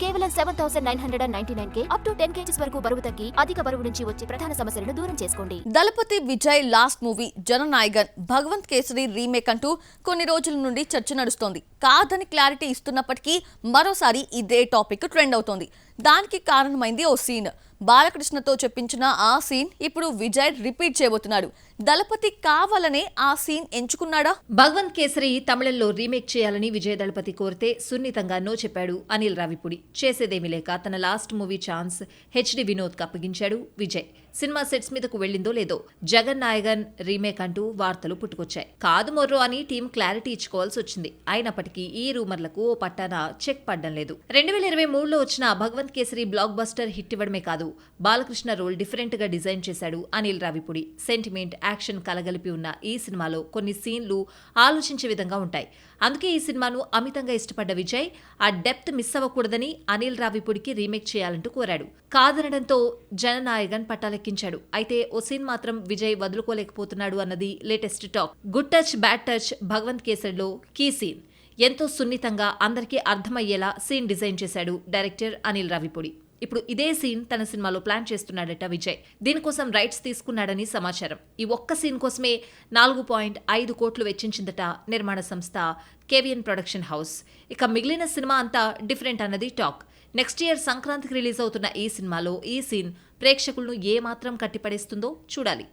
కేవలం 7,999K up to 10 kgs వరకు బరువు తగ్గి అధిక బరువు నుంచి వచ్చే ప్రధాన సమస్యలను దూరం చేసుకోండి. Thalapathy Vijay last movie Jana Nayagan Bhagavanth Kesari remake అంటూ కొన్ని రోజుల నుండి చర్చ నడుస్తోంది. కాదని క్లారిటీ ఇస్తున్నప్పటికీ మరోసారి ఇదే టాపిక్ ట్రెండ్ అవుతోంది. దానికి కారణమైంది ఓ సీన్. బాలకృష్ణతో చెప్పించిన ఆ సీన్ ఇప్పుడు విజయ్ రిపీట్ చేయబోతున్నాడు. దళపతి కావాలనే ఆ సీన్ ఎంచుకున్నాడా? భగవంత్ కేసరి తమిళంలో రీమేక్ చేయాలని విజయ్ దళపతి కోరితే సున్నితంగా నో చెప్పాడు అనిల్ రావిపూడి. చేసేదేమీ లేక తన లాస్ట్ మూవీ ఛాన్స్ హెచ్డి వినోద్కి అప్పగించాడు విజయ్. సినిమా సెట్స్ మీదకు వెళ్ళిందో లేదో జగన్ నాయగన్ రీమేక్ అంటూ వార్తలు పుట్టుకొచ్చాయి. కాదు మొర్రో అని టీం క్లారిటీ ఇచ్చుకోవాల్సి వచ్చింది. అయినప్పటికీ ఈ రూమర్లకు ఓ పట్టాన చెక్ పడ్డం లేదు. 2023లో వచ్చిన Bhagavanth Kesari blockbuster hit ఇవ్వడమే కాదు, బాలకృష్ణ రోల్ డిఫరెంట్ గా డిజైన్ చేశాడు అనిల్ రావిపూడి. సెంటిమెంట్, యాక్షన్ కలగలిపి ఉన్న ఈ సినిమాలో కొన్ని సీన్లు ఆలోచించే విధంగా ఉంటాయి. అందుకే ఈ సినిమాను అమితంగా ఇష్టపడ్డ విజయ్ ఆ డెప్త్ మిస్ అవ్వకూడదని అనిల్ రావిపూడికి రీమేక్ చేయాలంటూ కోరాడు. కాదనడంతో జననాయగన్ పట్టాలెక్కించాడు. అయితే ఓ సీన్ మాత్రం విజయ్ వదులుకోలేకపోతున్నాడు అన్నది latest talk. Good touch bad touch Bhagavanth కేసరిలో కీ సీన్. ఎంతో సున్నితంగా అందరికీ అర్థమయ్యేలా సీన్ డిజైన్ చేశాడు డైరెక్టర్ అనిల్ రావిపూడి. ఇప్పుడు ఇదే సీన్ తన సినిమాలో ప్లాన్ చేస్తున్నాడట విజయ్. దీనికోసం రైట్స్ తీసుకున్నాడని సమాచారం. ఈ ఒక్క సీన్ కోసమే 4.5 కోట్లు వెచ్చించిందట నిర్మాణ సంస్థ కేవిఎన్ ప్రొడక్షన్ హౌస్. ఇక మిగిలిన సినిమా అంతా డిఫరెంట్ అన్నది టాక్. నెక్స్ట్ ఇయర్ సంక్రాంతికి రిలీజ్ అవుతున్న ఈ సినిమాలో ఈ సీన్ ప్రేక్షకులను ఏమాత్రం కట్టిపడేస్తుందో చూడాలి.